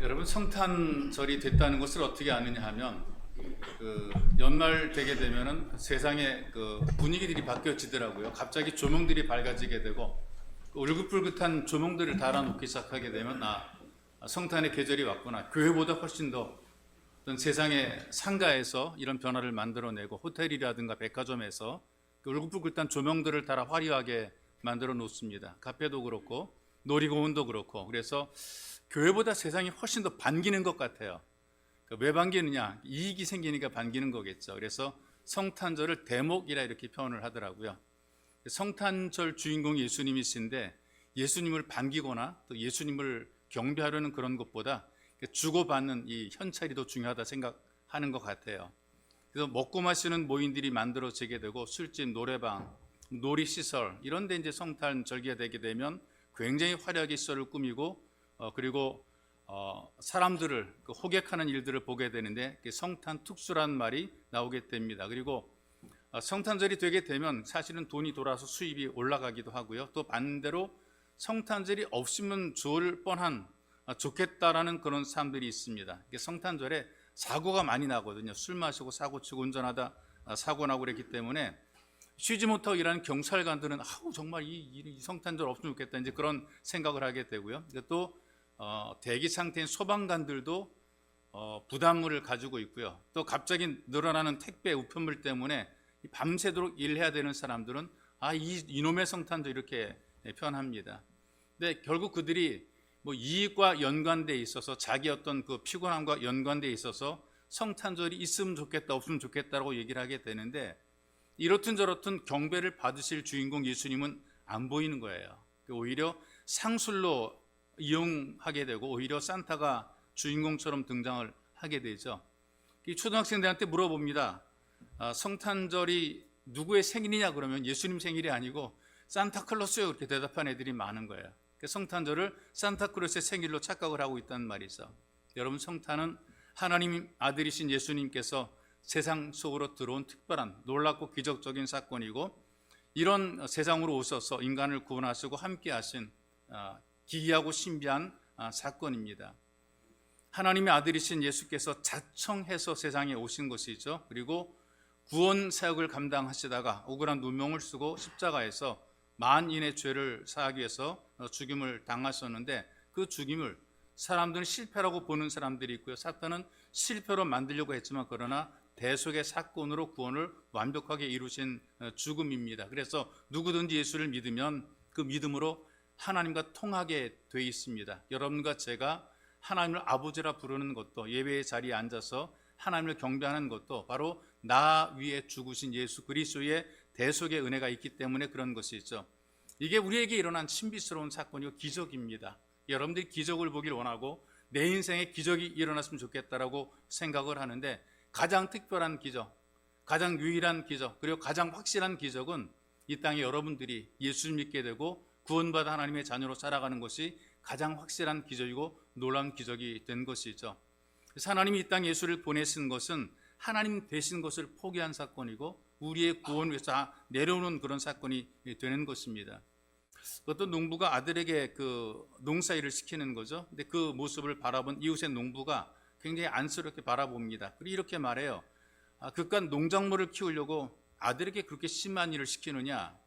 여러분, 성탄절이 됐다는 것을 어떻게 아느냐 하면 연말 되게 되면은 세상의 분위기들이 바뀌어지더라고요. 갑자기 조명들이 밝아지게 되고 울긋불긋한 조명들을 달아놓기 시작하게 되면 성탄의 계절이 왔구나. 교회보다 훨씬 더 어떤 세상의 상가에서 이런 변화를 만들어내고 호텔이라든가 백화점에서 울긋불긋한 조명들을 달아 화려하게 만들어 놓습니다. 카페도 그렇고 놀이공원도 그렇고. 그래서 교회보다 세상이 훨씬 더 반기는 것 같아요. 왜 반기느냐? 이익이 생기니까 반기는 거겠죠. 그래서 성탄절을 대목이라 이렇게 표현을 하더라고요. 성탄절 주인공 예수님이신데 예수님을 반기거나 또 예수님을 경배하려는 그런 것보다 주고받는 이 현찰이 더 중요하다 생각하는 것 같아요. 그래서 먹고 마시는 모임들이 만들어지게 되고 술집, 노래방, 놀이시설 이런 데 이제 성탄절기가 되게 되면 굉장히 화려하게 시설을 꾸미고 그리고 사람들을 호객하는 일들을 보게 되는데 성탄 특수란 말이 나오게 됩니다. 그리고 성탄절이 되게 되면 사실은 돈이 돌아서 수입이 올라가기도 하고요. 또 반대로 성탄절이 없으면 좋을 뻔한 좋겠다라는 그런 사람들이 있습니다. 성탄절에 사고가 많이 나거든요. 술 마시고 사고 치고 운전하다 사고 나고 그랬기 때문에 쉬지 못하고 일하는 경찰관들은 정말 이 성탄절 없으면 좋겠다 이제 그런 생각을 하게 되고요. 또 대기 상태인 소방관들도 부담을 가지고 있고요. 또 갑자기 늘어나는 택배 우편물 때문에 밤새도록 일해야 되는 사람들은 이놈의 성탄절 이렇게 표현합니다. 근데 결국 그들이 이익과 연관돼 있어서 자기 어떤 피곤함과 연관돼 있어서 성탄절이 있으면 좋겠다 없으면 좋겠다라고 얘기를 하게 되는데 이렇든 저렇든 경배를 받으실 주인공 예수님은 안 보이는 거예요. 오히려 상술로 이용하게 되고 오히려 산타가 주인공처럼 등장을 하게 되죠. 초등학생들한테 물어봅니다. 성탄절이 누구의 생일이냐 그러면 예수님 생일이 아니고 산타클로스요 이렇게 대답한 애들이 많은 거예요. 성탄절을 산타클로스의 생일로 착각을 하고 있다는 말이죠. 여러분, 성탄은 하나님 아들이신 예수님께서 세상 속으로 들어온 특별한 놀랍고 기적적인 사건이고 이런 세상으로 오셔서 인간을 구원하시고 함께 하신 기이하고 신비한 사건입니다. 하나님의 아들이신 예수께서 자청해서 세상에 오신 것이죠. 그리고 구원 사역을 감당하시다가 억울한 누명을 쓰고 십자가에서 만인의 죄를 사하기 위해서 죽임을 당하셨는데 그 죽임을 사람들은 실패라고 보는 사람들이 있고요. 사탄은 실패로 만들려고 했지만 그러나 대속의 사건으로 구원을 완벽하게 이루신 죽음입니다. 그래서 누구든지 예수를 믿으면 그 믿음으로 하나님과 통하게 돼 있습니다. 여러분과 제가 하나님을 아버지라 부르는 것도 예배의 자리에 앉아서 하나님을 경배하는 것도 바로 나 위에 죽으신 예수 그리스도의 대속의 은혜가 있기 때문에 그런 것이죠. 이게 우리에게 일어난 신비스러운 사건이고 기적입니다. 여러분들이 기적을 보길 원하고 내 인생에 기적이 일어났으면 좋겠다라고 생각을 하는데 가장 특별한 기적, 가장 유일한 기적, 그리고 가장 확실한 기적은 이 땅에 여러분들이 예수를 믿게 되고 구원받아 하나님의 자녀로 살아가는 것이 가장 확실한 기적이고 놀라운 기적이 된 것이죠. 그래서 하나님이 이 땅에 예수를 보내신 것은 하나님 되신 것을 포기한 사건이고 우리의 구원을 위해서 내려오는 그런 사건이 되는 것입니다. 어떤 농부가 아들에게 농사일을 시키는 거죠. 근데 그 모습을 바라본 이웃의 농부가 굉장히 안쓰럽게 바라봅니다. 그리고 이렇게 말해요. 그깟 농작물을 키우려고 아들에게 그렇게 심한 일을 시키느냐?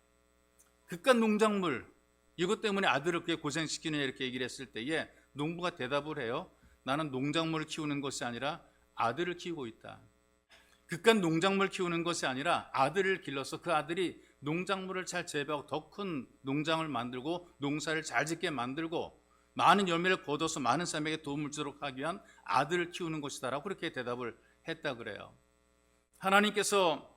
그깟 농작물 이것 때문에 아들을 그렇게 고생시키느냐 이렇게 얘기를 했을 때에 농부가 대답을 해요. 나는 농작물을 키우는 것이 아니라 아들을 키우고 있다. 그깟 농작물 키우는 것이 아니라 아들을 길러서 그 아들이 농작물을 잘 재배하고 더 큰 농장을 만들고 농사를 잘 짓게 만들고 많은 열매를 거둬서 많은 사람에게 도움을 주도록 하기 위한 아들을 키우는 것이다라고 그렇게 대답을 했다 그래요. 하나님께서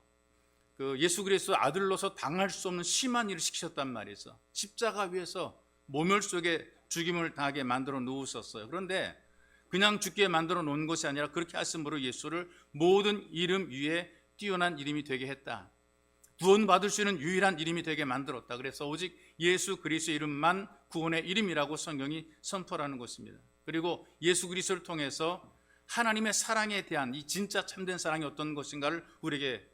예수 그리스도 아들로서 당할 수 없는 심한 일을 시키셨단 말이죠. 십자가 위에서 모멸 속에 죽임을 당하게 만들어 놓으셨어요. 그런데 그냥 죽게 만들어 놓은 것이 아니라 그렇게 하심으로 예수를 모든 이름 위에 뛰어난 이름이 되게 했다. 구원받을 수 있는 유일한 이름이 되게 만들었다. 그래서 오직 예수 그리스도의 이름만 구원의 이름이라고 성경이 선포하는 것입니다. 그리고 예수 그리스도를 통해서 하나님의 사랑에 대한 이 진짜 참된 사랑이 어떤 것인가를 우리에게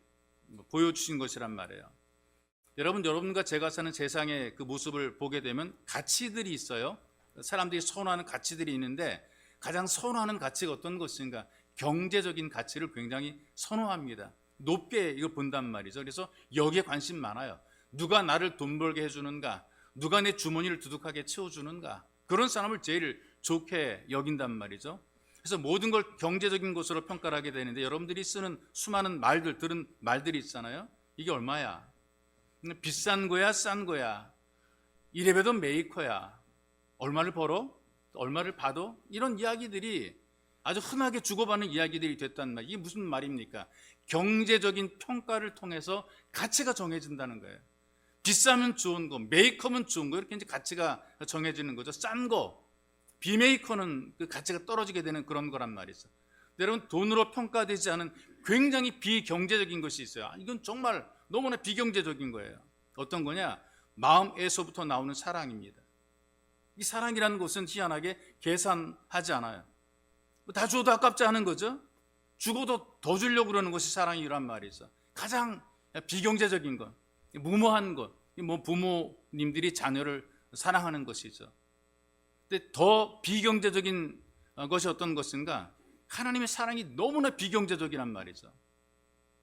보여주신 것이란 말이에요. 여러분과 제가 사는 세상의 그 모습을 보게 되면 가치들이 있어요. 사람들이 선호하는 가치들이 있는데 가장 선호하는 가치가 어떤 것인가? 경제적인 가치를 굉장히 선호합니다. 높게 이거 본단 말이죠. 그래서 여기에 관심 많아요. 누가 나를 돈 벌게 해주는가? 누가 내 주머니를 두둑하게 채워주는가? 그런 사람을 제일 좋게 여긴단 말이죠. 그래서 모든 걸 경제적인 것으로 평가를 하게 되는데, 여러분들이 쓰는 수많은 말들, 들은 말들이 있잖아요. 이게 얼마야? 비싼 거야? 싼 거야? 이래봬도 메이커야. 얼마를 벌어? 얼마를 받아? 이런 이야기들이 아주 흔하게 주고받는 이야기들이 됐단 말이에요. 이게 무슨 말입니까? 경제적인 평가를 통해서 가치가 정해진다는 거예요. 비싸면 좋은 거, 메이커면 좋은 거, 이렇게 이제 가치가 정해지는 거죠. 싼 거, 비메이커는 그 가치가 떨어지게 되는 그런 거란 말이죠. 여러분, 돈으로 평가되지 않은 굉장히 비경제적인 것이 있어요. 이건 정말 너무나 비경제적인 거예요. 어떤 거냐? 마음에서부터 나오는 사랑입니다. 이 사랑이라는 것은 희한하게 계산하지 않아요. 다 줘도 아깝지 않은 거죠. 죽어도 더 주려고 그러는 것이 사랑이란 말이죠. 가장 비경제적인 것, 무모한 것, 뭐 부모님들이 자녀를 사랑하는 것이죠. 근데 더 비경제적인 것이 어떤 것인가? 하나님의 사랑이 너무나 비경제적이란 말이죠.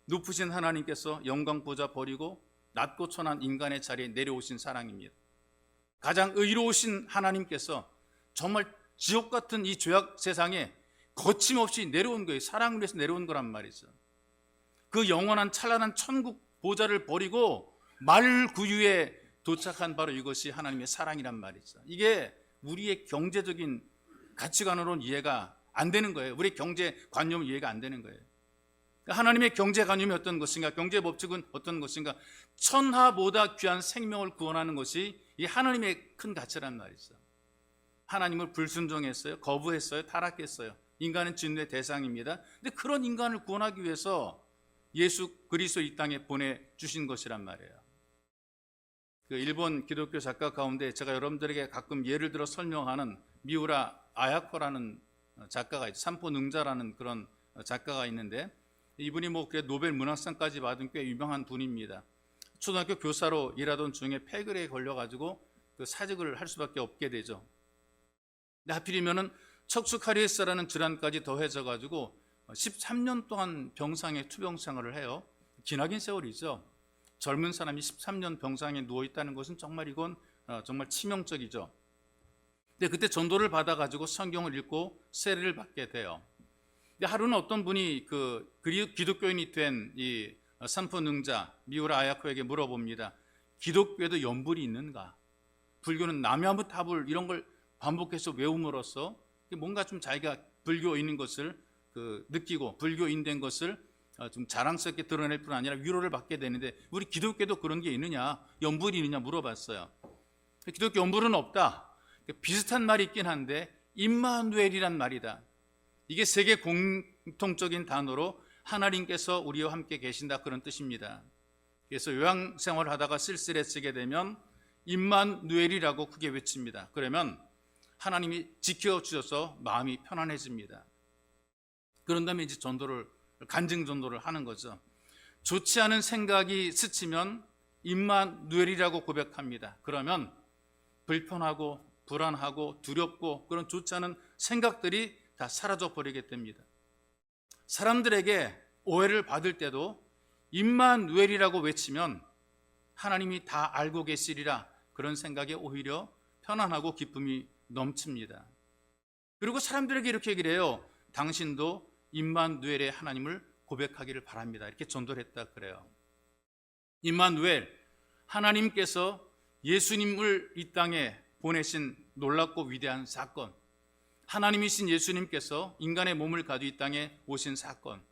높으신 하나님께서 영광 보좌 버리고 낮고 천한 인간의 자리에 내려오신 사랑입니다. 가장 의로우신 하나님께서 정말 지옥 같은 이 죄악 세상에 거침없이 내려온 거예요. 사랑을 위해서 내려온 거란 말이죠. 그 영원한 찬란한 천국 보좌를 버리고 말구유에 도착한 바로 이것이 하나님의 사랑이란 말이죠. 이게 우리의 경제적인 가치관으로는 이해가 안 되는 거예요. 우리의 경제관념은 이해가 안 되는 거예요. 하나님의 경제관념이 어떤 것인가? 경제 법칙은 어떤 것인가? 천하보다 귀한 생명을 구원하는 것이 이 하나님의 큰 가치란 말이죠. 하나님을 불순종했어요. 거부했어요. 타락했어요. 인간은 진노의 대상입니다. 근데 그런 인간을 구원하기 위해서 예수 그리스도 이 땅에 보내주신 것이란 말이에요. 그 일본 기독교 작가 가운데 제가 여러분들에게 가끔 예를 들어 설명하는 미우라 아야코라는 작가가 있어요. 산포능자라는 그런 작가가 있는데, 이분이 뭐 노벨 문학상까지 받은 꽤 유명한 분입니다. 초등학교 교사로 일하던 중에 폐결에 걸려가지고 그 사직을 할 수밖에 없게 되죠. 근데 하필이면은 척추카리에스라는 질환까지 더해져가지고 13년 동안 병상에 투병 생활을 해요. 기나긴 세월이죠. 젊은 사람이 13년 병상에 누워 있다는 것은 정말 이건 정말 치명적이죠. 근데 그때 전도를 받아가지고 성경을 읽고 세례를 받게 돼요. 근데 하루는 어떤 분이 그 기독교인이 된 이 산포능자 미우라 아야코에게 물어봅니다. 기독교에도 연불이 있는가? 불교는 남야무타불 이런 걸 반복해서 외움으로써 뭔가 좀 자기가 불교인인 것을 느끼고 불교인 것을 좀 자랑스럽게 드러낼 뿐 아니라 위로를 받게 되는데, 우리 기독교도 그런 게 있느냐? 연불이 있느냐 물어봤어요. 기독교 연불은 없다. 비슷한 말이 있긴 한데 임마누엘이란 말이다. 이게 세계 공통적인 단어로 하나님께서 우리와 함께 계신다, 그런 뜻입니다. 그래서 요양생활을 하다가 쓸쓸해지게 되면 임마누엘이라고 크게 외칩니다. 그러면 하나님이 지켜주셔서 마음이 편안해집니다. 그런 다음에 이제 간증 전도를 하는 거죠. 좋지 않은 생각이 스치면 임마누엘이라고 고백합니다. 그러면 불편하고 불안하고 두렵고 그런 좋지 않은 생각들이 다 사라져 버리게 됩니다. 사람들에게 오해를 받을 때도 임마누엘이라고 외치면 하나님이 다 알고 계시리라, 그런 생각에 오히려 편안하고 기쁨이 넘칩니다. 그리고 사람들에게 이렇게 얘기를 해요. 당신도 임마누엘의 하나님을 고백하기를 바랍니다. 이렇게 전도를 했다 그래요. 임마누엘, 하나님께서 예수님을 이 땅에 보내신 놀랍고 위대한 사건, 하나님이신 예수님께서 인간의 몸을 가지고 이 땅에 오신 사건,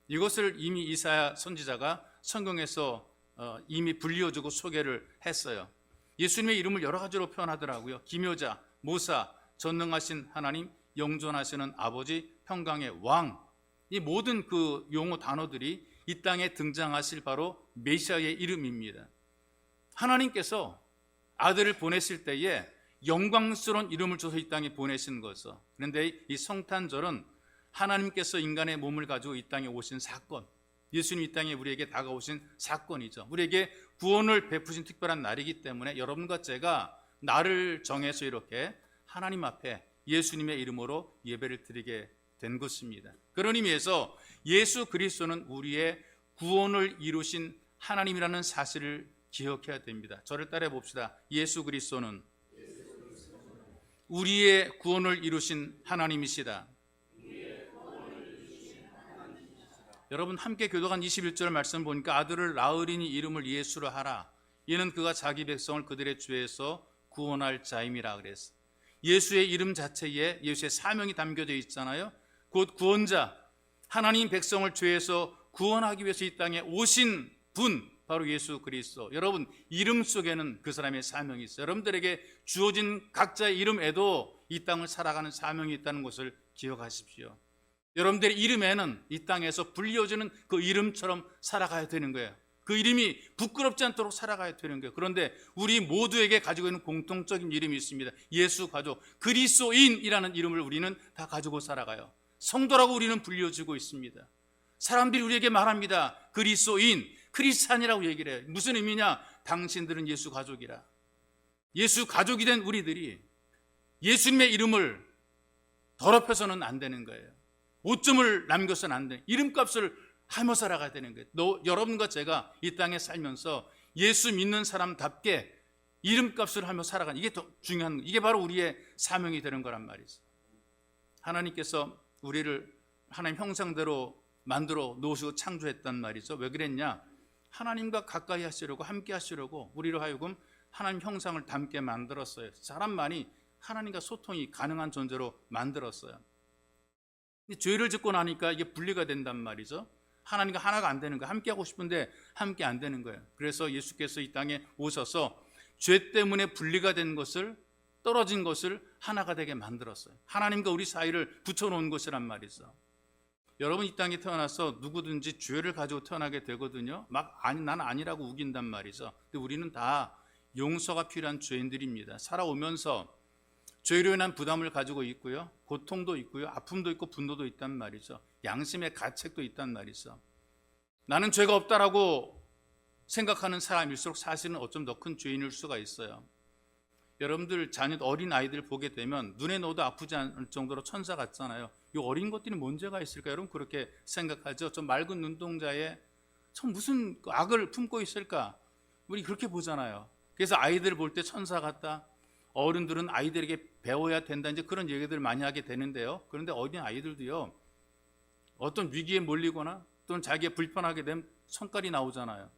이것을 이미 이사야 선지자가 성경에서 이미 불리워주고 소개를 했어요. 예수님의 이름을 여러 가지로 표현하더라고요. 기묘자, 모사, 전능하신 하나님, 영존하시는 아버지, 평강의 왕, 이 모든 그 용어 단어들이 이 땅에 등장하실 바로 메시아의 이름입니다. 하나님께서 아들을 보냈을 때에 영광스러운 이름을 줘서 이 땅에 보내신 거죠. 그런데 이 성탄절은 하나님께서 인간의 몸을 가지고 이 땅에 오신 사건, 예수님 이 땅에 우리에게 다가오신 사건이죠. 우리에게 구원을 베푸신 특별한 날이기 때문에 여러분과 제가 날을 정해서 이렇게 하나님 앞에 예수님의 이름으로 예배를 드리게 된 것입니다. 그런 의미에서 예수 그리스도는 우리의 구원을 이루신 하나님이라는 사실을 기억해야 됩니다. 저를 따라해 봅시다. 예수 그리스도는 우리의 구원을 이루신 하나님이시다. 여러분 함께 교도관 21절 말씀 보니까 아들을 낳으리니 이름을 예수로 하라. 이는 그가 자기 백성을 그들의 죄에서 구원할 자임이라 그랬어. 예수의 이름 자체에 예수의 사명이 담겨져 있잖아요. 곧 구원자, 하나님 백성을 죄에서 구원하기 위해서 이 땅에 오신 분, 바로 예수 그리스도. 여러분 이름 속에는 그 사람의 사명이 있어요. 여러분들에게 주어진 각자의 이름에도 이 땅을 살아가는 사명이 있다는 것을 기억하십시오. 여러분들의 이름에는 이 땅에서 불리워지는 그 이름처럼 살아가야 되는 거예요. 그 이름이 부끄럽지 않도록 살아가야 되는 거예요. 그런데 우리 모두에게 가지고 있는 공통적인 이름이 있습니다. 예수 가족, 그리스도인이라는 이름을 우리는 다 가지고 살아가요. 성도라고 우리는 불려지고 있습니다. 사람들이 우리에게 말합니다. 그리스도인, 크리스찬이라고 얘기를 해요. 무슨 의미냐? 당신들은 예수 가족이라. 예수 가족이 된 우리들이 예수님의 이름을 더럽혀서는 안 되는 거예요. 오점을 남겨서는 안 돼요. 이름값을 하며 살아가야 되는 거예요. 여러분과 제가 이 땅에 살면서 예수 믿는 사람답게 이름값을 하며 살아가는, 이게 더 중요한, 이게 바로 우리의 사명이 되는 거란 말이죠. 하나님께서 우리를 하나님 형상대로 만들어 놓으시고 창조했단 말이죠. 왜 그랬냐? 하나님과 가까이 하시려고, 함께 하시려고 우리로 하여금 하나님 형상을 닮게 만들었어요. 사람만이 하나님과 소통이 가능한 존재로 만들었어요. 죄를 짓고 나니까 이게 분리가 된단 말이죠. 하나님과 하나가 안 되는 거예요. 함께 하고 싶은데 함께 안 되는 거예요. 그래서 예수께서 이 땅에 오셔서 죄 때문에 분리가 된 것을, 떨어진 것을 하나가 되게 만들었어요. 하나님과 우리 사이를 붙여놓은 것이란 말이죠. 여러분 이 땅에 태어나서 누구든지 죄를 가지고 태어나게 되거든요. 아니 나는 아니라고 우긴단 말이죠. 근데 우리는 다 용서가 필요한 죄인들입니다. 살아오면서 죄로 인한 부담을 가지고 있고요. 고통도 있고요. 아픔도 있고 분노도 있단 말이죠. 양심의 가책도 있단 말이죠. 나는 죄가 없다라고 생각하는 사람일수록 사실은 어쩜 더 큰 죄인일 수가 있어요. 여러분들 자녀 어린 아이들 보게 되면 눈에 넣어도 아프지 않을 정도로 천사 같잖아요. 이 어린 것들이 문제가 있을까? 여러분 그렇게 생각하죠. 저 맑은 눈동자에 저 무슨 악을 품고 있을까? 우리 그렇게 보잖아요. 그래서 아이들 볼 때 천사 같다. 어른들은 아이들에게 배워야 된다, 이제 그런 얘기들 많이 하게 되는데요. 그런데 어린 아이들도요, 어떤 위기에 몰리거나 또는 자기가 불편하게 되면 성깔이 나오잖아요.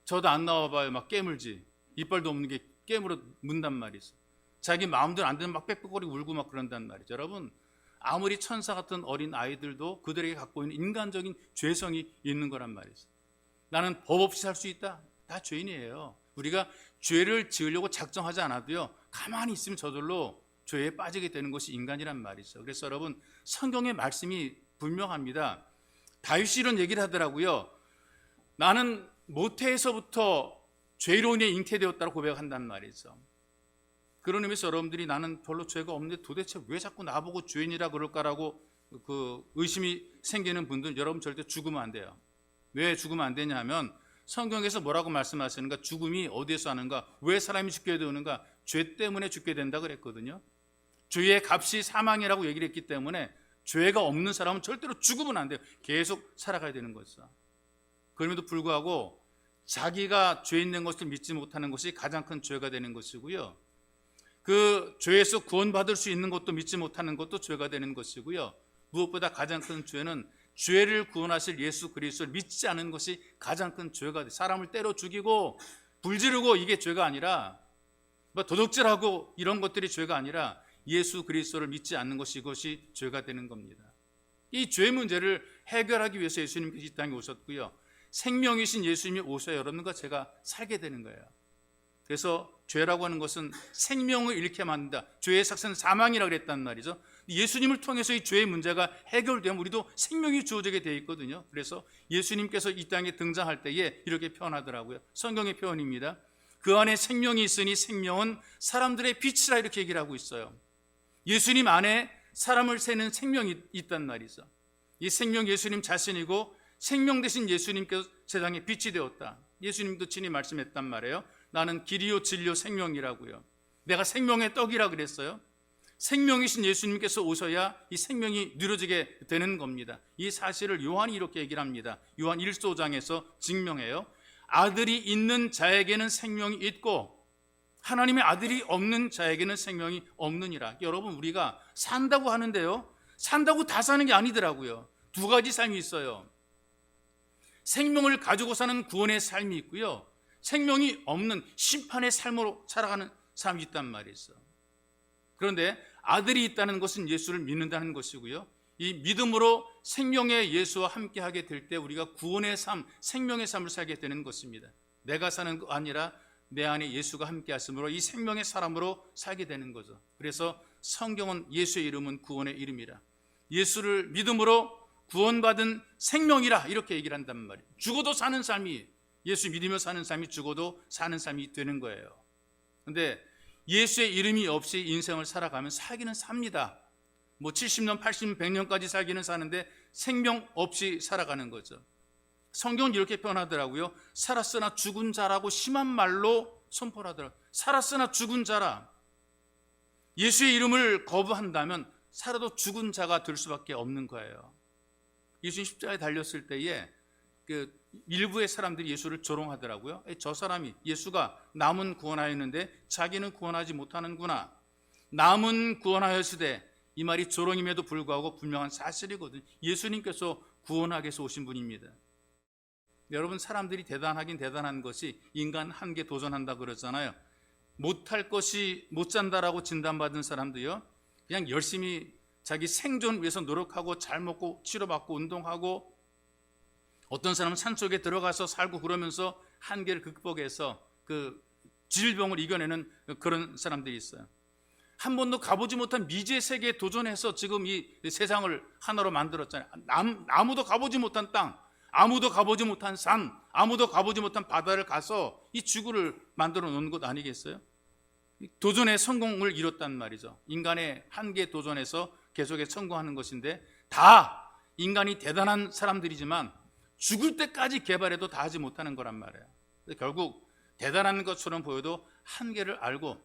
저도 안 나와봐요. 막 깨물지. 이빨도 없는 게 깨물어 문단 말이죠. 자기 마음대로 안 되면 막 빽빽거리고 울고 막 그런단 말이죠. 여러분 아무리 천사 같은 어린 아이들도 그들에게 갖고 있는 인간적인 죄성이 있는 거란 말이죠. 나는 법 없이 살 수 있다. 다 죄인이에요. 우리가 죄를 지으려고 작정하지 않아도요, 가만히 있으면 저절로 죄에 빠지게 되는 것이 인간이란 말이죠. 그래서 여러분 성경의 말씀이 분명합니다. 다윗이 이런 얘기를 하더라고요. 나는 모태에서부터 죄로 인해 잉태되었다고 고백한단 말이죠. 그런 의미에서 여러분들이 나는 별로 죄가 없는데 도대체 왜 자꾸 나보고 죄인이라 그럴까라고 의심이 생기는 분들은 여러분 절대 죽으면 안 돼요. 왜 죽으면 안 되냐 하면 성경에서 뭐라고 말씀하시는가? 죽음이 어디에서 하는가? 왜 사람이 죽게 되는가? 죄 때문에 죽게 된다 그랬거든요. 죄의 값이 사망이라고 얘기를 했기 때문에 죄가 없는 사람은 절대로 죽으면 안 돼요. 계속 살아가야 되는 거죠. 그럼에도 불구하고 자기가 죄인 된 것을 믿지 못하는 것이 가장 큰 죄가 되는 것이고요. 그 죄에서 구원받을 수 있는 것도 믿지 못하는 것도 죄가 되는 것이고요. 무엇보다 가장 큰 죄는 죄를 구원하실 예수 그리스도를 믿지 않은 것이 가장 큰 죄가 돼요. 사람을 때려 죽이고 불지르고 이게 죄가 아니라, 도둑질하고 이런 것들이 죄가 아니라 예수 그리스도를 믿지 않는 것이, 이것이 죄가 되는 겁니다. 이 죄 문제를 해결하기 위해서 예수님께서 이 땅에 오셨고요. 생명이신 예수님이 오셔야 여러분과 제가 살게 되는 거예요. 그래서 죄라고 하는 것은 생명을 잃게 만든다. 죄의 삭은 사망이라고 그랬단 말이죠. 예수님을 통해서 이 죄의 문제가 해결되면 우리도 생명이 주어지게 되어 있거든요. 그래서 예수님께서 이 땅에 등장할 때에 이렇게 표현하더라고요. 성경의 표현입니다. 그 안에 생명이 있으니 생명은 사람들의 빛이라, 이렇게 얘기를 하고 있어요. 예수님 안에 사람을 새는 생명이 있단 말이죠. 이 생명 예수님 자신이고 생명 되신 예수님께서 세상에 빛이 되었다. 예수님도 친히 말씀했단 말이에요. 나는 길이요 진리요 생명이라고요. 내가 생명의 떡이라 그랬어요. 생명이신 예수님께서 오셔야 이 생명이 누려지게 되는 겁니다. 이 사실을 요한이 이렇게 얘기를 합니다. 요한 1소장에서 증명해요. 아들이 있는 자에게는 생명이 있고 하나님의 아들이 없는 자에게는 생명이 없느니라. 여러분, 우리가 산다고 하는데요, 산다고 다 사는 게 아니더라고요. 두 가지 삶이 있어요. 생명을 가지고 사는 구원의 삶이 있고요, 생명이 없는 심판의 삶으로 살아가는 삶이 있단 말이죠. 그런데 아들이 있다는 것은 예수를 믿는다는 것이고요, 이 믿음으로 생명의 예수와 함께하게 될 때 우리가 구원의 삶, 생명의 삶을 살게 되는 것입니다. 내가 사는 거 아니라 내 안에 예수가 함께 하심으로 이 생명의 사람으로 살게 되는 거죠. 그래서 성경은 예수의 이름은 구원의 이름이라, 예수를 믿음으로 구원받은 생명이라 이렇게 얘기를 한단 말이에요. 죽어도 사는 삶이, 예수 믿으며 사는 삶이 죽어도 사는 삶이 되는 거예요. 그런데 예수의 이름이 없이 인생을 살아가면 살기는 삽니다. 뭐 70년, 80년, 100년까지 살기는 사는데 생명 없이 살아가는 거죠. 성경은 이렇게 표현하더라고요. 살았으나 죽은 자라고 심한 말로 선포를 하더라고요. 살았으나 죽은 자라. 예수의 이름을 거부한다면 살아도 죽은 자가 될 수밖에 없는 거예요. 예수님 십자가에 달렸을 때에 그 일부의 사람들이 예수를 조롱하더라고요. 저 사람이, 예수가 남은 구원하였는데 자기는 구원하지 못하는구나. 남은 구원하였으되, 이 말이 조롱임에도 불구하고 분명한 사실이거든요. 예수님께서 구원하기 위해서 오신 분입니다. 여러분, 사람들이 대단하긴 대단한 것이 인간 한계 도전한다 그러잖아요. 못할 것이 못 산다라고 진단받은 사람도요, 그냥 열심히 자기 생존 위해서 노력하고 잘 먹고 치료받고 운동하고, 어떤 사람은 산속에 들어가서 살고 그러면서 한계를 극복해서 그 질병을 이겨내는 그런 사람들이 있어요. 한 번도 가보지 못한 미지의 세계에 도전해서 지금 이 세상을 하나로 만들었잖아요. 아무도 가보지 못한 땅, 아무도 가보지 못한 산, 아무도 가보지 못한 바다를 가서 이 지구를 만들어 놓은 것 아니겠어요? 도전의 성공을 이뤘단 말이죠. 인간의 한계에 도전해서 계속해서 성공하는 것인데, 다 인간이 대단한 사람들이지만 죽을 때까지 개발해도 다 하지 못하는 거란 말이에요. 결국 대단한 것처럼 보여도 한계를 알고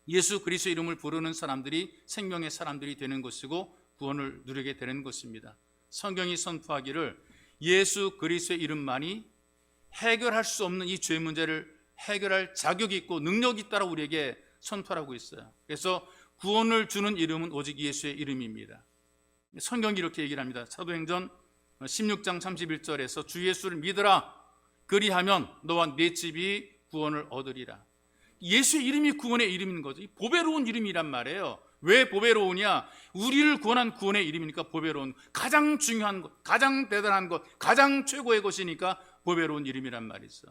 예수 그리스도의 이름을 부르는 사람들이 생명의 사람들이 되는 것이고 구원을 누리게 되는 것입니다. 성경이 선포하기를 예수 그리스도의 이름만이 해결할 수 없는 이 죄 문제를 해결할 자격이 있고 능력이 있다고 우리에게 선포하고 있어요. 그래서 구원을 주는 이름은 오직 예수의 이름입니다. 성경이 이렇게 얘기를 합니다. 사도행전 16장 31절에서 주 예수를 믿으라, 그리하면 너와 네 집이 구원을 얻으리라. 예수의 이름이 구원의 이름인 거죠. 보배로운 이름이란 말이에요. 왜 보배로우냐? 우리를 구원한 구원의 이름이니까 보배로운, 가장 중요한 것, 가장 대단한 것, 가장 최고의 것이니까 보배로운 이름이란 말이죠.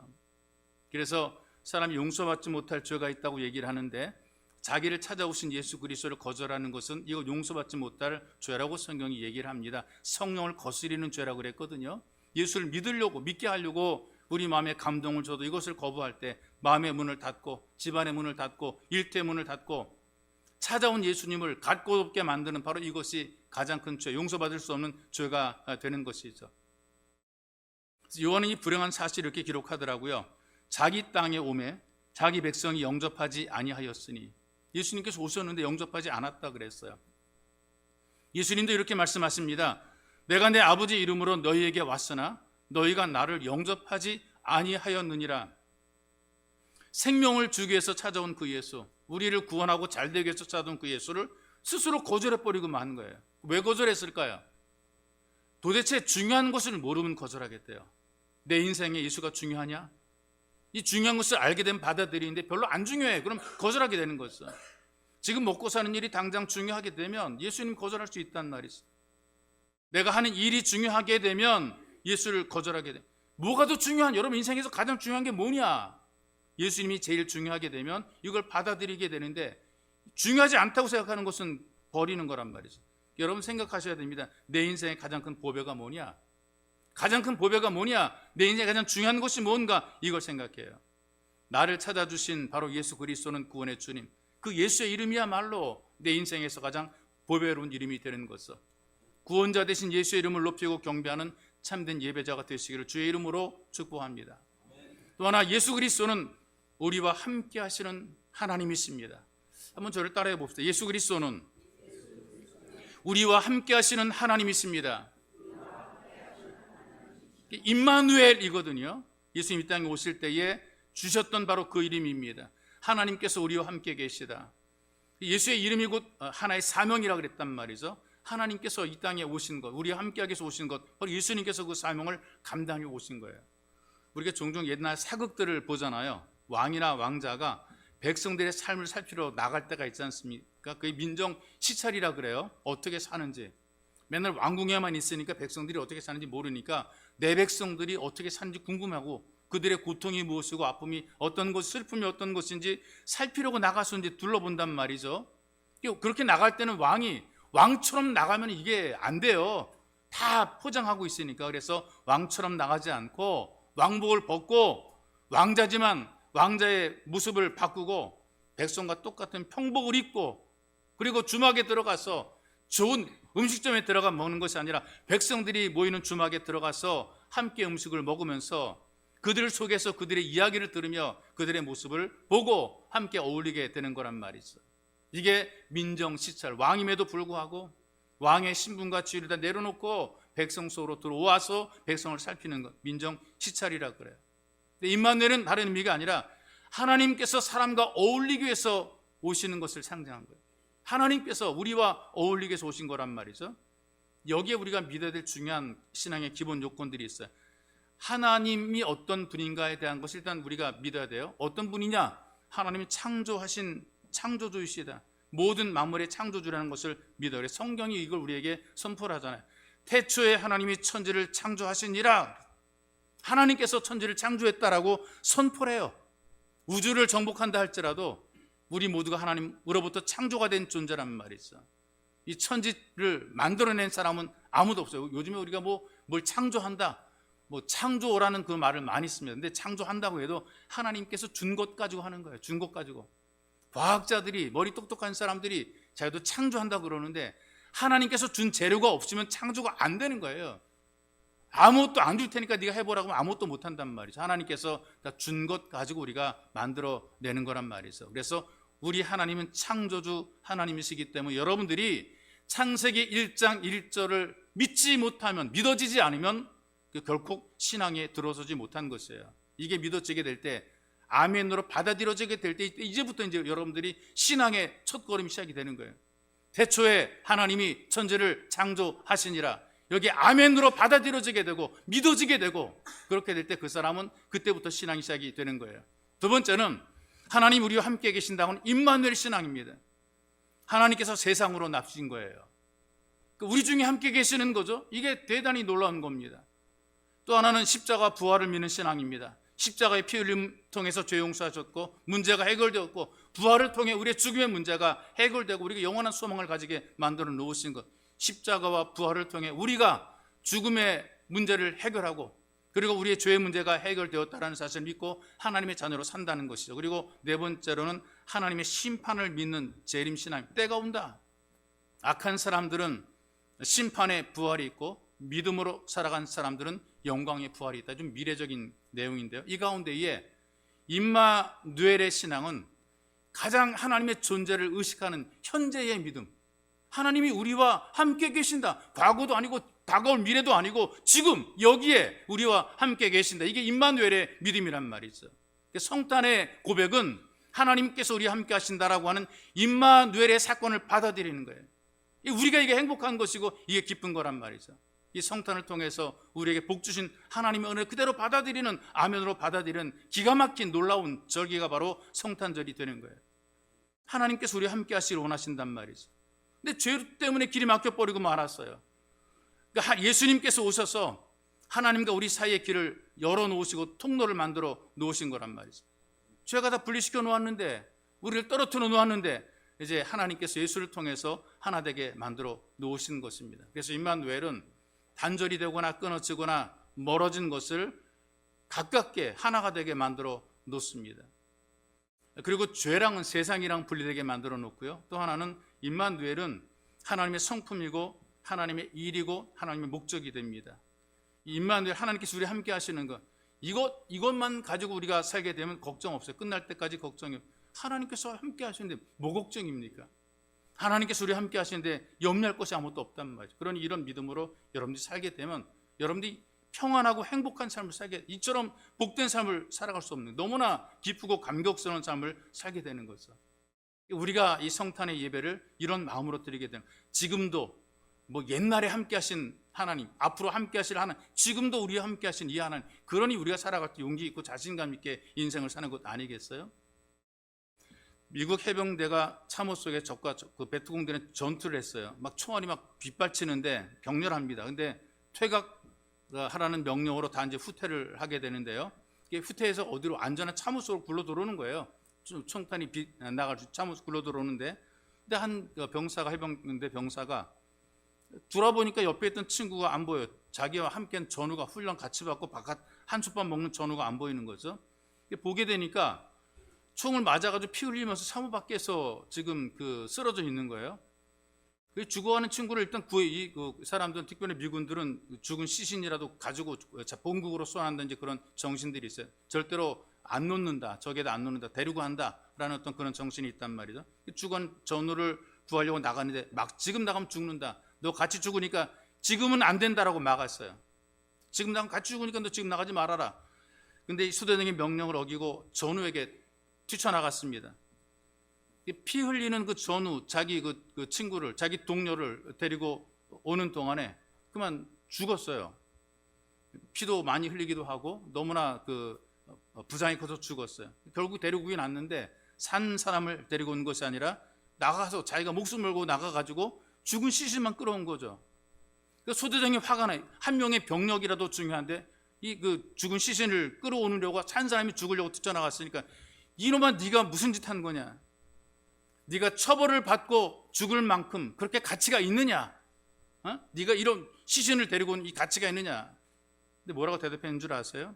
그래서 사람이 용서받지 못할 죄가 있다고 얘기를 하는데, 자기를 찾아오신 예수 그리스도를 거절하는 것은 이거 용서받지 못할 죄라고 성경이 얘기를 합니다. 성령을 거스리는 죄라고 그랬거든요. 예수를 믿으려고, 믿게 하려고 우리 마음에 감동을 줘도 이것을 거부할 때 마음의 문을 닫고, 집안의 문을 닫고, 일터의 문을 닫고, 찾아온 예수님을 갖고없게 만드는 바로 이것이 가장 큰 죄, 용서받을 수 없는 죄가 되는 것이죠. 요한은 이 불행한 사실을 이렇게 기록하더라고요. 자기 땅에 오매 자기 백성이 영접하지 아니하였으니, 예수님께서 오셨는데 영접하지 않았다 그랬어요. 예수님도 이렇게 말씀하십니다. 내가 내 아버지 이름으로 너희에게 왔으나 너희가 나를 영접하지 아니하였느니라. 생명을 주기 위해서 찾아온 그 예수, 우리를 구원하고 잘되기 위해서 찾아온 그 예수를 스스로 거절해버리고 만 거예요. 왜 거절했을까요? 도대체 중요한 것을 모르면 거절하겠대요. 내 인생에 예수가 중요하냐? 이 중요한 것을 알게 되면 받아들이는데 별로 안 중요해. 그럼 거절하게 되는 거죠. 지금 먹고 사는 일이 당장 중요하게 되면 예수님 거절할 수 있단 말이죠. 내가 하는 일이 중요하게 되면 예수를 거절하게 돼. 뭐가 더 중요한, 여러분 인생에서 가장 중요한 게 뭐냐? 예수님이 제일 중요하게 되면 이걸 받아들이게 되는데, 중요하지 않다고 생각하는 것은 버리는 거란 말이죠. 여러분 생각하셔야 됩니다. 내 인생의 가장 큰 보배가 뭐냐? 가장 큰 보배가 뭐냐? 내 인생에 가장 중요한 것이 뭔가? 이걸 생각해요. 나를 찾아주신 바로 예수 그리스도는 구원의 주님, 그 예수의 이름이야말로 내 인생에서 가장 보배로운 이름이 되는 것을, 구원자 되신 예수의 이름을 높이고 경배하는 참된 예배자가 되시기를 주의 이름으로 축복합니다. 또 하나, 예수 그리스도는 우리와 함께 하시는 하나님이십니다. 한번 저를 따라해 봅시다. 예수 그리스도는 우리와 함께 하시는 하나님이십니다. 임마누엘이거든요. 예수님 이 땅에 오실 때에 주셨던 바로 그 이름입니다. 하나님께서 우리와 함께 계시다. 예수의 이름이 곧 하나의 사명이라 그랬단 말이죠. 하나님께서 이 땅에 오신 것, 우리와 함께하기 위해서 오신 것, 바로 예수님께서 그 사명을 감당해 오신 거예요. 우리가 종종 옛날 사극들을 보잖아요. 왕이나 왕자가 백성들의 삶을 살피러 나갈 때가 있지 않습니까? 그게 민정 시찰이라 그래요. 어떻게 사는지. 맨날 왕궁에만 있으니까 백성들이 어떻게 사는지 모르니까 내 백성들이 어떻게 사는지 궁금하고 그들의 고통이 무엇이고 아픔이 어떤 것, 슬픔이 어떤 것인지 살피려고 나가서 이제 둘러본단 말이죠. 그렇게 나갈 때는 왕처럼 나가면 이게 안 돼요. 다 포장하고 있으니까. 그래서 왕처럼 나가지 않고 왕복을 벗고 왕자지만 왕자의 모습을 바꾸고 백성과 똑같은 평복을 입고 그리고 주막에 들어가서 좋은 음식점에 들어가 먹는 것이 아니라 백성들이 모이는 주막에 들어가서 함께 음식을 먹으면서 그들 속에서 그들의 이야기를 들으며 그들의 모습을 보고 함께 어울리게 되는 거란 말이죠. 이게 민정시찰, 왕임에도 불구하고 왕의 신분과 지위를 다 내려놓고 백성 속으로 들어와서 백성을 살피는 것, 민정시찰이라 그래요. 근데 임마누엘은 다른 의미가 아니라 하나님께서 사람과 어울리기 위해서 오시는 것을 상징한 거예요. 하나님께서 우리와 어울리기 위해서 오신 거란 말이죠. 여기에 우리가 믿어야 될 중요한 신앙의 기본 요건들이 있어요. 하나님이 어떤 분인가에 대한 것을 일단 우리가 믿어야 돼요. 어떤 분이냐? 하나님이 창조하신 창조주이시다. 모든 만물의 창조주라는 것을 믿어요. 성경이 이걸 우리에게 선포를 하잖아요. 태초에 하나님이 천지를 창조하시니라. 하나님께서 천지를 창조했다라고 선포를 해요. 우주를 정복한다 할지라도 우리 모두가 하나님으로부터 창조가 된 존재란 말이죠. 이 천지를 만들어낸 사람은 아무도 없어요. 요즘에 우리가 뭘 창조한다, 창조라는 그 말을 많이 씁니다. 근데 창조한다고 해도 하나님께서 준 것 가지고 하는 거예요. 준 것 가지고. 과학자들이, 머리 똑똑한 사람들이 자기도 창조한다고 그러는데 하나님께서 준 재료가 없으면 창조가 안 되는 거예요. 아무것도 안 줄 테니까 네가 해보라고 하면 아무것도 못한단 말이죠. 하나님께서 다 준 것 가지고 우리가 만들어내는 거란 말이죠. 그래서 우리 하나님은 창조주 하나님이시기 때문에 여러분들이 창세기 1장 1절을 믿지 못하면, 믿어지지 않으면 결코 신앙에 들어서지 못한 것이에요. 이게 믿어지게 될 때, 아멘으로 받아들여지게 될 때, 이제부터 이제 여러분들이 신앙의 첫걸음이 시작이 되는 거예요. 태초에 하나님이 천지를 창조하시니라. 여기 아멘으로 받아들여지게 되고 믿어지게 되고 그렇게 될 때 그 사람은 그때부터 신앙이 시작이 되는 거예요. 두 번째는 하나님 우리와 함께 계신다고는 임마누엘 신앙입니다. 하나님께서 세상으로 납신 거예요. 우리 중에 함께 계시는 거죠. 이게 대단히 놀라운 겁니다. 또 하나는 십자가 부활을 믿는 신앙입니다. 십자가의 피 흘림 통해서 죄 용서하셨고 문제가 해결되었고 부활을 통해 우리의 죽음의 문제가 해결되고 우리가 영원한 소망을 가지게 만들어 놓으신 것, 십자가와 부활을 통해 우리가 죽음의 문제를 해결하고 그리고 우리의 죄의 문제가 해결되었다는 사실을 믿고 하나님의 자녀로 산다는 것이죠. 그리고 네 번째로는 하나님의 심판을 믿는 재림신앙. 때가 온다. 악한 사람들은 심판의 부활이 있고 믿음으로 살아간 사람들은 영광의 부활이 있다. 좀 미래적인 내용인데요. 이 가운데에 임마누엘의 신앙은 가장 하나님의 존재를 의식하는 현재의 믿음. 하나님이 우리와 함께 계신다. 과거도 아니고 다가올 미래도 아니고 지금 여기에 우리와 함께 계신다. 이게 임마누엘의 믿음이란 말이죠. 성탄의 고백은 하나님께서 우리와 함께 하신다라고 하는 임마누엘의 사건을 받아들이는 거예요. 우리가 이게 행복한 것이고 이게 기쁜 거란 말이죠. 이 성탄을 통해서 우리에게 복 주신 하나님의 은혜를 그대로 받아들이는, 아멘으로 받아들이는 기가 막힌 놀라운 절기가 바로 성탄절이 되는 거예요. 하나님께서 우리와 함께 하시길 원하신단 말이죠. 근데 죄 때문에 길이 막혀버리고 말았어요. 그러니까 예수님께서 오셔서 하나님과 우리 사이의 길을 열어놓으시고 통로를 만들어 놓으신 거란 말이죠. 죄가 다 분리시켜 놓았는데, 우리를 떨어뜨려 놓았는데 이제 하나님께서 예수를 통해서 하나 되게 만들어 놓으신 것입니다. 그래서 임마누엘은 단절이 되거나 끊어지거나 멀어진 것을 가깝게 하나가 되게 만들어 놓습니다. 그리고 죄랑은 세상이랑 분리되게 만들어 놓고요. 또 하나는 임마누엘은 하나님의 성품이고 하나님의 일이고 하나님의 목적이 됩니다. 임마누엘, 하나님께서 우리 함께 하시는 것, 이것만 가지고 우리가 살게 되면 걱정 없어요. 끝날 때까지 걱정이 없어요. 하나님께서 함께 하시는데 뭐 걱정입니까? 하나님께서 우리 함께 하시는데 염려할 것이 아무것도 없단 말이죠. 그러니 이런 믿음으로 여러분들이 살게 되면 여러분들이 평안하고 행복한 삶을 살게, 이처럼 복된 삶을 살아갈 수 없는, 너무나 기쁘고 감격스러운 삶을 살게 되는 거죠. 우리가 이 성탄의 예배를 이런 마음으로 드리게 되는, 지금도 뭐 옛날에 함께 하신 하나님, 앞으로 함께 하실 하나님, 지금도 우리와 함께 하신 이 하나님, 그러니 우리가 살아갈 때 용기 있고 자신감 있게 인생을 사는 것 아니겠어요? 미국 해병대가 참호 속에 적과 그 베트공대는 전투를 했어요. 막 총알이 막 빗발치는데 격렬합니다. 근데 퇴각하라는 명령으로 다 이제 후퇴를 하게 되는데요. 이게 후퇴해서 어디로 안전한 참호 속으로 굴러 들어오는 거예요. 총탄이 나갈 참호 속으로 굴러 들어오는데, 근데 한 병사가, 해병대 병사가 돌아보니까 옆에 있던 친구가 안 보여요. 자기와 함께한 전우가, 훈련 같이 받고 바깥 한솥밥 먹는 전우가 안 보이는 거죠. 보게 되니까 총을 맞아가지고 피 흘리면서 사무 밖에서 지금 쓰러져 있는 거예요. 죽어가는 친구를 일단 그 사람들은, 특별히 미군들은 죽은 시신이라도 가지고 본국으로 쏘아낸다든지 그런 정신들이 있어요. 절대로 안 놓는다, 적에다 안 놓는다, 데리고 한다라는 어떤 그런 정신이 있단 말이죠. 죽은 전우를 구하려고 나가는데 막 지금 나가면 죽는다, 너 같이 죽으니까 지금은 안 된다라고 막았어요. 지금 나가면 같이 죽으니까 너 지금 나가지 말아라. 근데 이 수대장의 명령을 어기고 전우에게 뛰쳐나갔습니다. 피 흘리는 그 전우, 자기 그 친구를, 자기 동료를 데리고 오는 동안에 그만 죽었어요. 피도 많이 흘리기도 하고 너무나 부상이 커서 죽었어요. 결국 데리고 오긴 왔는데 산 사람을 데리고 온 것이 아니라 나가서 자기가 목숨 걸고 나가가지고 죽은 시신만 끌어온 거죠. 소대장이 화가 나요. 한 명의 병력이라도 중요한데 죽은 시신을 끌어오려고 산 사람이 죽으려고 뛰쳐나갔으니까, 이놈아 네가 무슨 짓 한 거냐? 네가 처벌을 받고 죽을 만큼 그렇게 가치가 있느냐? 네가 이런 시신을 데리고 온 이 가치가 있느냐? 근데 뭐라고 대답했는 줄 아세요?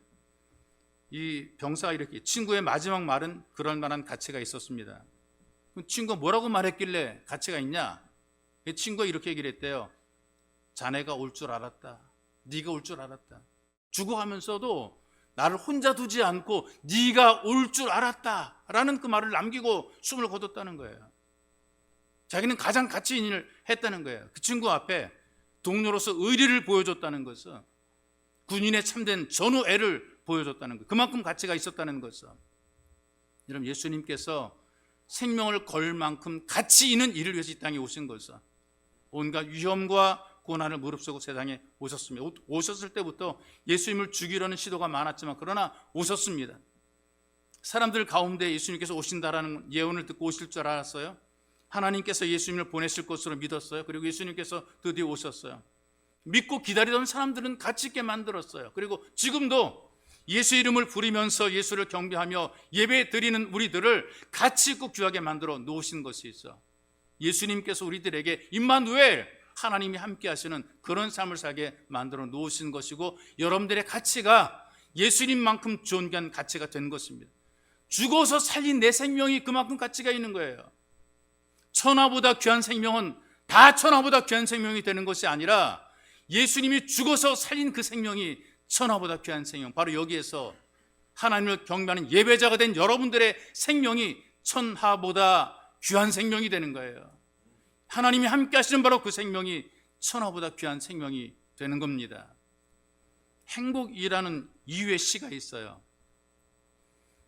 이 병사가 이렇게, 친구의 마지막 말은 그럴 만한 가치가 있었습니다. 친구가 뭐라고 말했길래 가치가 있냐? 친구가 이렇게 얘기를 했대요. 자네가 올 줄 알았다. 네가 올 줄 알았다. 죽어가면서도 나를 혼자 두지 않고 네가 올 줄 알았다라는 그 말을 남기고 숨을 거뒀다는 거예요. 자기는 가장 가치 있는 일을 했다는 거예요. 그 친구 앞에 동료로서 의리를 보여줬다는 것은, 군인의 참된 전우애를 보여줬다는 것, 그만큼 가치가 있었다는 것은, 여러분 예수님께서 생명을 걸 만큼 가치 있는 일을 위해서 이 땅에 오신 것은, 온갖 위험과 고난을 무릅쓰고 세상에 오셨습니다. 오셨을 때부터 예수님을 죽이려는 시도가 많았지만 그러나 오셨습니다. 사람들 가운데 예수님께서 오신다라는 예언을 듣고 오실 줄 알았어요. 하나님께서 예수님을 보내실 것으로 믿었어요. 그리고 예수님께서 드디어 오셨어요. 믿고 기다리던 사람들은 가치 있게 만들었어요. 그리고 지금도 예수 이름을 부리면서 예수를 경배하며 예배 드리는 우리들을 가치 있고 귀하게 만들어 놓으신 것이 있어. 예수님께서 우리들에게 임마누엘, 하나님이 함께 하시는 그런 삶을 살게 만들어 놓으신 것이고, 여러분들의 가치가 예수님만큼 존귀한 가치가 된 것입니다. 죽어서 살린 내 생명이 그만큼 가치가 있는 거예요. 천하보다 귀한 생명은 다 천하보다 귀한 생명이 되는 것이 아니라 예수님이 죽어서 살린 그 생명이 천하보다 귀한 생명, 바로 여기에서 하나님을 경배하는 예배자가 된 여러분들의 생명이 천하보다 귀한 생명이 되는 거예요. 하나님이 함께 하시는 바로 그 생명이 천하보다 귀한 생명이 되는 겁니다. 행복이라는 이유의 시가 있어요.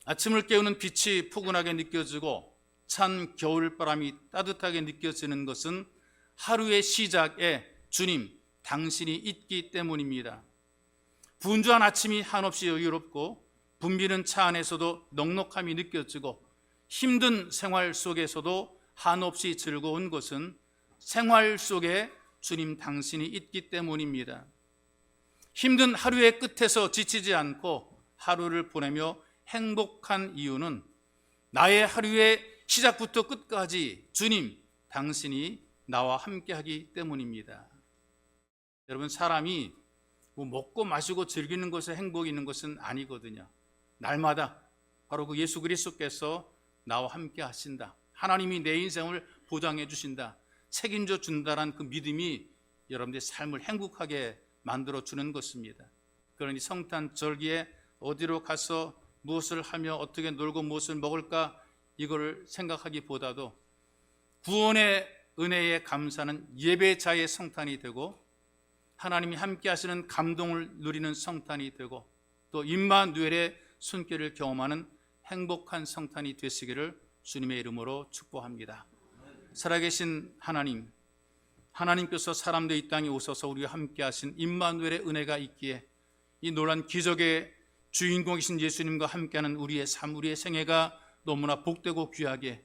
아침을 깨우는 빛이 포근하게 느껴지고 찬 겨울바람이 따뜻하게 느껴지는 것은 하루의 시작에 주님, 당신이 있기 때문입니다. 분주한 아침이 한없이 여유롭고 붐비는 차 안에서도 넉넉함이 느껴지고 힘든 생활 속에서도 한없이 즐거운 것은 생활 속에 주님 당신이 있기 때문입니다. 힘든 하루의 끝에서 지치지 않고 하루를 보내며 행복한 이유는 나의 하루의 시작부터 끝까지 주님 당신이 나와 함께하기 때문입니다. 여러분, 사람이 먹고 마시고 즐기는 것에 행복이 있는 것은 아니거든요. 날마다 바로 그 예수 그리스도께서 나와 함께 하신다, 하나님이 내 인생을 보장해 주신다, 책임져 준다라는 그 믿음이 여러분들의 삶을 행복하게 만들어 주는 것입니다. 그러니 성탄 절기에 어디로 가서 무엇을 하며 어떻게 놀고 무엇을 먹을까, 이걸 생각하기보다도 구원의 은혜에 감사하는 예배자의 성탄이 되고 하나님이 함께 하시는 감동을 누리는 성탄이 되고 또 임마누엘의 손길을 경험하는 행복한 성탄이 되시기를 주님의 이름으로 축복합니다. 살아계신 하나님, 하나님께서 사람 되어 이 땅에 오셔서 우리와 함께 하신 임마누엘의 은혜가 있기에 이 놀란 기적의 주인공이신 예수님과 함께하는 우리의 삶, 우리의 생애가 너무나 복되고 귀하게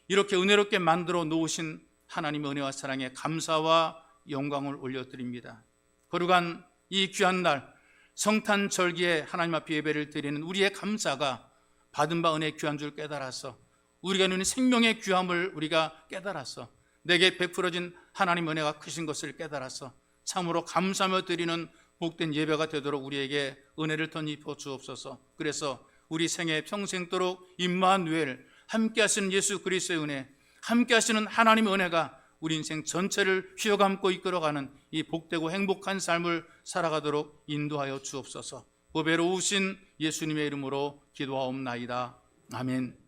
이렇게 은혜롭게 만들어 놓으신 하나님의 은혜와 사랑에 감사와 영광을 올려드립니다. 거룩한 이 귀한 날 성탄절기에 하나님 앞에 예배를 드리는 우리의 감사가 받은 바 은혜의 귀한 줄 깨달아서 우리가 누리는 생명의 귀함을 우리가 깨달아서 내게 베풀어진 하나님 은혜가 크신 것을 깨달아서 참으로 감사하며 드리는 복된 예배가 되도록 우리에게 은혜를 덧입혀 주옵소서. 그래서 우리 생애 평생도록 임마누엘 함께 하시는 예수 그리스도의 은혜, 함께 하시는 하나님의 은혜가 우리 인생 전체를 휘어감고 이끌어가는 이 복되고 행복한 삶을 살아가도록 인도하여 주옵소서. 보배로우신 예수님의 이름으로 기도하옵나이다. 아멘.